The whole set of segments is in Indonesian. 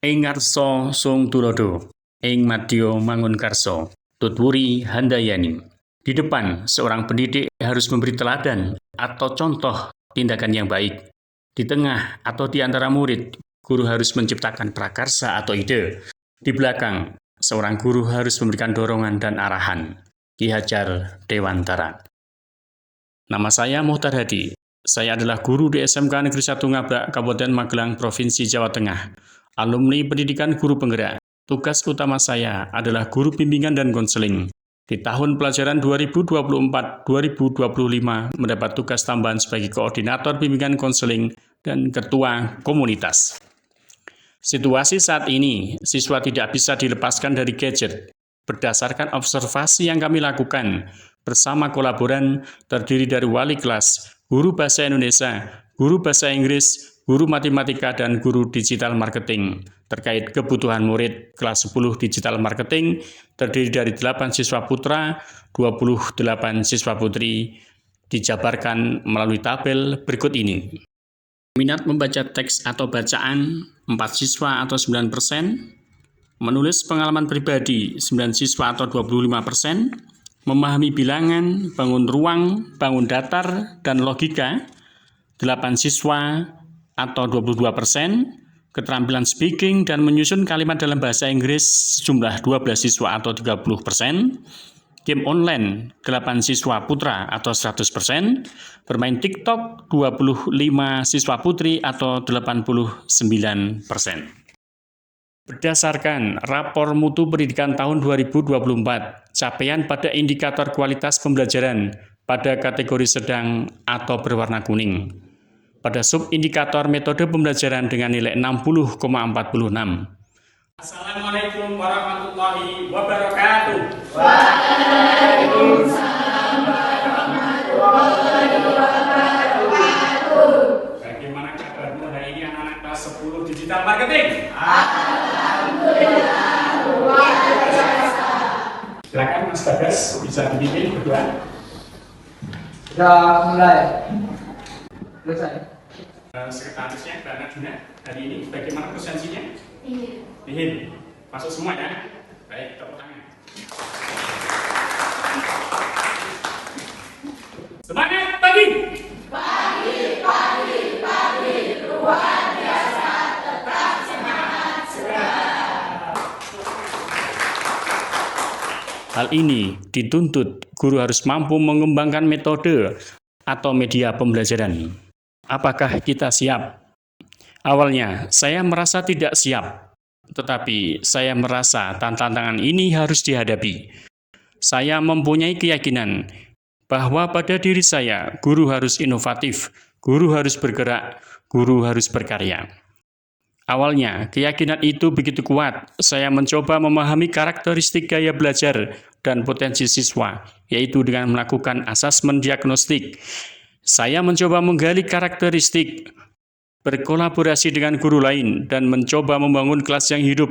Ing ngarsa sung tulodo, ing madya mangun karsa, tutwuri handayani. Di depan, seorang pendidik harus memberi teladan atau contoh tindakan yang baik. Di tengah atau di antara murid, guru harus menciptakan prakarsa atau ide. Di belakang, seorang guru harus memberikan dorongan dan arahan. Ki Hajar Dewantara. Nama saya Muhtar Hadi. Saya adalah guru di SMK Negeri 1 Ngabrak, Kabupaten Magelang, Provinsi Jawa Tengah. Alumni Pendidikan Guru Penggerak. Tugas utama saya adalah guru bimbingan dan konseling. Di tahun pelajaran 2024-2025 mendapat tugas tambahan sebagai koordinator bimbingan konseling dan ketua komunitas. Situasi saat ini, siswa tidak bisa dilepaskan dari gadget. Berdasarkan observasi yang kami lakukan, bersama kolaboran terdiri dari wali kelas, guru bahasa Indonesia, guru bahasa Inggris, guru matematika, dan guru digital marketing. Terkait kebutuhan murid kelas 10 digital marketing, terdiri dari 8 siswa putra, 28 siswa putri, dijabarkan melalui tabel berikut ini. Minat membaca teks atau bacaan 4 siswa atau 9%, menulis pengalaman pribadi 9 siswa atau 25%, memahami bilangan, bangun ruang, bangun datar, dan logika 8 siswa atau 22%, keterampilan speaking dan menyusun kalimat dalam bahasa Inggris sejumlah 12 siswa atau 30%, game online 8 siswa putra atau 100%, bermain TikTok 25 siswa putri atau 89%. Berdasarkan Rapor Mutu Pendidikan tahun 2024, capaian pada indikator kualitas pembelajaran pada kategori sedang atau berwarna kuning. Pada subindikator metode pembelajaran dengan nilai 60,46. Assalamualaikum warahmatullahi wabarakatuh. Waalaikumsalam warahmatullahi wabarakatuh. Bagaimana kabarmu hari ini anak-anak kelas 10 digital marketing? Alhamdulillah, luar biasa. Silakan Mas Bagas, bisa dipimpin berdua. Sudah mulai. Selesai. Sekretarisnya Mbak Najuna hari ini bagaimana presensinya? Ingin. Masuk semua ya? Baik, tepuk tangan. Semangat pagi! Pagi, luar biasa, tetap semangat segar. Hal ini dituntut guru harus mampu mengembangkan metode atau media pembelajaran. Apakah kita siap? Awalnya, saya merasa tidak siap, tetapi saya merasa tantangan ini harus dihadapi. Saya mempunyai keyakinan bahwa pada diri saya, guru harus inovatif, guru harus bergerak, guru harus berkarya. Awalnya, keyakinan itu begitu kuat, saya mencoba memahami karakteristik gaya belajar dan potensi siswa, yaitu dengan melakukan asesmen diagnostik. Saya mencoba menggali karakteristik, berkolaborasi dengan guru lain, dan mencoba membangun kelas yang hidup,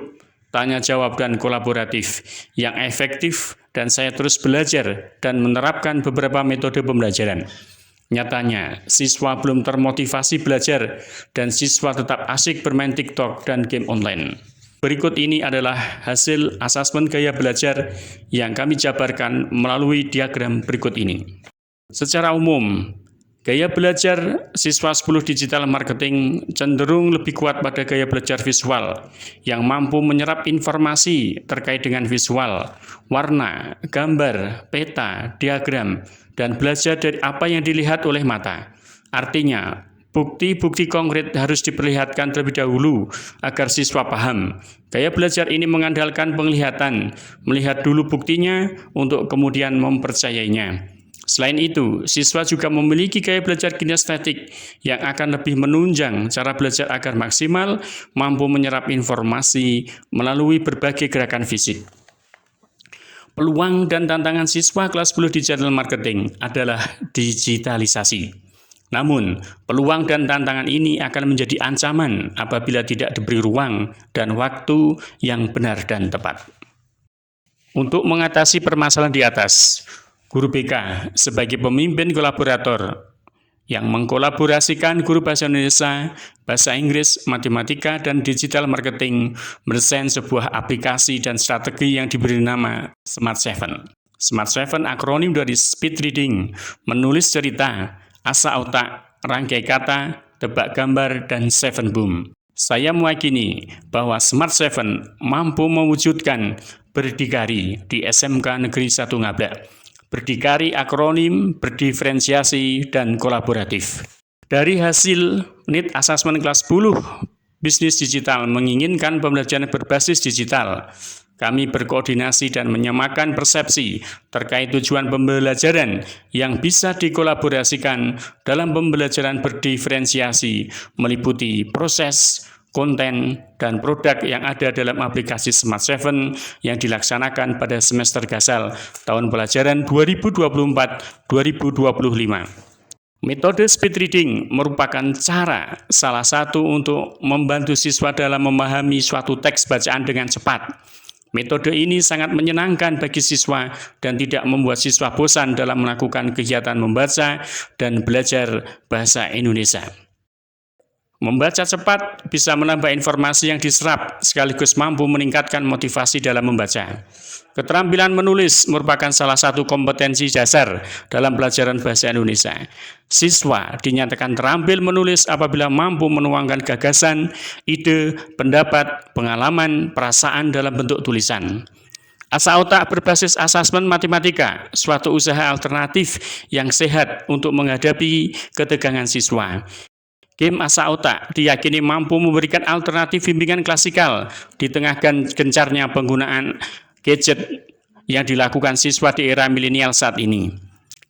tanya jawab dan kolaboratif, yang efektif, dan saya terus belajar dan menerapkan beberapa metode pembelajaran. Nyatanya, siswa belum termotivasi belajar, dan siswa tetap asik bermain TikTok dan game online. Berikut ini adalah hasil asesmen gaya belajar yang kami jabarkan melalui diagram berikut ini. Secara umum, gaya belajar siswa 10 digital marketing cenderung lebih kuat pada gaya belajar visual yang mampu menyerap informasi terkait dengan visual, warna, gambar, peta, diagram, dan belajar dari apa yang dilihat oleh mata. Artinya, bukti-bukti konkret harus diperlihatkan terlebih dahulu agar siswa paham. Gaya belajar ini mengandalkan penglihatan, melihat dulu buktinya untuk kemudian mempercayainya. Selain itu, siswa juga memiliki gaya belajar kinestetik yang akan lebih menunjang cara belajar agar maksimal mampu menyerap informasi melalui berbagai gerakan fisik. Peluang dan tantangan siswa kelas 10 digital marketing adalah digitalisasi. Namun, peluang dan tantangan ini akan menjadi ancaman apabila tidak diberi ruang dan waktu yang benar dan tepat. Untuk mengatasi permasalahan di atas, Guru BK sebagai pemimpin kolaborator yang mengkolaborasikan guru bahasa Indonesia, bahasa Inggris, matematika, dan digital marketing mendesain sebuah aplikasi dan strategi yang diberi nama Smart Seven. Smart Seven akronim dari speed reading, menulis cerita, asa otak, rangkai kata, tebak gambar, dan seven boom. Saya meyakini bahwa Smart Seven mampu mewujudkan berdikari di SMK Negeri 1 Ngablak. Berdikari akronim, berdiferensiasi, dan kolaboratif. Dari hasil NEET Assessment kelas 10, bisnis digital menginginkan pembelajaran berbasis digital. Kami berkoordinasi dan menyamakan persepsi terkait tujuan pembelajaran yang bisa dikolaborasikan dalam pembelajaran berdiferensiasi, meliputi proses, konten, dan produk yang ada dalam aplikasi Smart Seven yang dilaksanakan pada semester gasal tahun pelajaran 2024-2025. Metode speed reading merupakan cara salah satu untuk membantu siswa dalam memahami suatu teks bacaan dengan cepat. Metode ini sangat menyenangkan bagi siswa dan tidak membuat siswa bosan dalam melakukan kegiatan membaca dan belajar bahasa Indonesia. Membaca cepat bisa menambah informasi yang diserap sekaligus mampu meningkatkan motivasi dalam membaca. Keterampilan menulis merupakan salah satu kompetensi dasar dalam pelajaran bahasa Indonesia. Siswa dinyatakan terampil menulis apabila mampu menuangkan gagasan, ide, pendapat, pengalaman, perasaan dalam bentuk tulisan. Asa otak berbasis asesmen matematika, suatu usaha alternatif yang sehat untuk menghadapi ketegangan siswa. Game asa otak diyakini mampu memberikan alternatif bimbingan klasikal di tengah gencarnya penggunaan gadget yang dilakukan siswa di era milenial saat ini.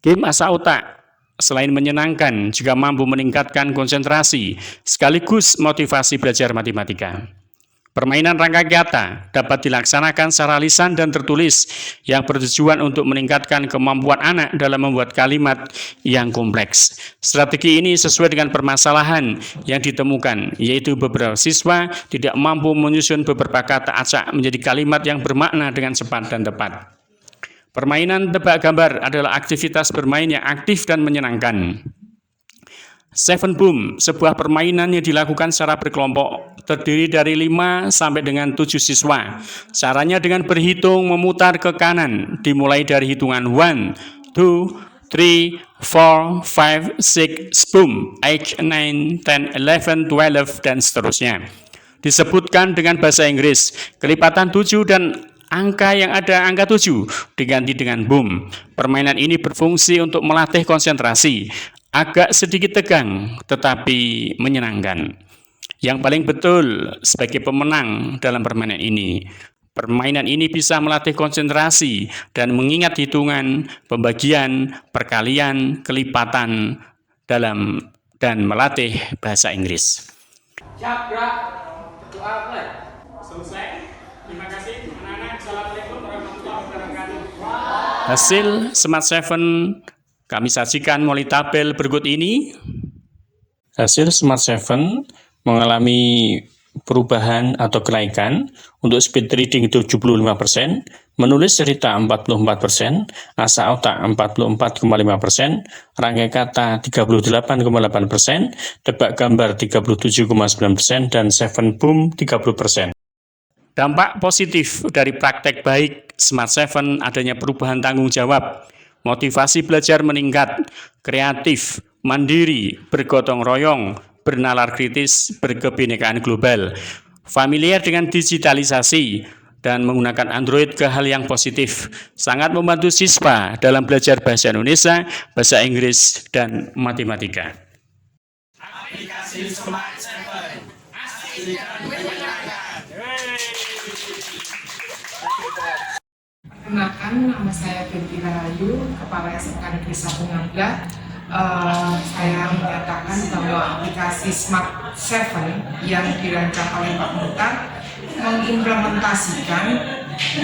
Game asa otak selain menyenangkan juga mampu meningkatkan konsentrasi sekaligus motivasi belajar matematika. Permainan rangkai kata dapat dilaksanakan secara lisan dan tertulis yang bertujuan untuk meningkatkan kemampuan anak dalam membuat kalimat yang kompleks. Strategi ini sesuai dengan permasalahan yang ditemukan, yaitu beberapa siswa tidak mampu menyusun beberapa kata acak menjadi kalimat yang bermakna dengan cepat dan tepat. Permainan tebak gambar adalah aktivitas bermain yang aktif dan menyenangkan. Seven Boom, sebuah permainan yang dilakukan secara berkelompok, terdiri dari 5 sampai dengan 7 siswa. Caranya dengan berhitung memutar ke kanan, dimulai dari hitungan 1, 2, 3, 4, 5, 6, boom, 8, 9, 10, 11, 12, dan seterusnya. Disebutkan dengan bahasa Inggris, kelipatan 7 dan angka yang ada angka 7 diganti dengan boom. Permainan ini berfungsi untuk melatih konsentrasi. Agak sedikit tegang, tetapi menyenangkan. Yang paling betul sebagai pemenang dalam permainan ini. Permainan ini bisa melatih konsentrasi dan mengingat hitungan, pembagian, perkalian, kelipatan dan melatih bahasa Inggris. Siap, gerak. Doa mulai. Selesai. Terima kasih anak-anak. Assalamualaikum warahmatullahi wabarakatuh. Hasil Smart Seven kami sajikan melalui tabel berikut ini. Hasil Smart Seven mengalami perubahan atau kenaikan untuk speed reading 75%, menulis cerita 44%, asa otak 44,5%, rangkai kata 38,8%, tebak gambar 37,9%, dan seven boom 30%. Dampak positif dari praktek baik Smart Seven adanya perubahan tanggung jawab, motivasi belajar meningkat, kreatif, mandiri, bergotong royong, bernalar kritis, berkebinekaan global, familiar dengan digitalisasi, dan menggunakan Android ke hal yang positif, sangat membantu siswa dalam belajar bahasa Indonesia, bahasa Inggris, dan matematika. Aplikasi Smart Seven, asik dan menyenangkan. Perkenalkan, nama saya Binti Rahayu, Kepala SMK Negeri 1 Ngablak. Saya menyatakan bahwa aplikasi Smart Seven yang dirancang oleh Pak Muhtar mengimplementasikan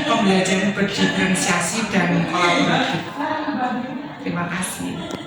pembelajaran berdiferensiasi dan kolaboratif. Terima kasih.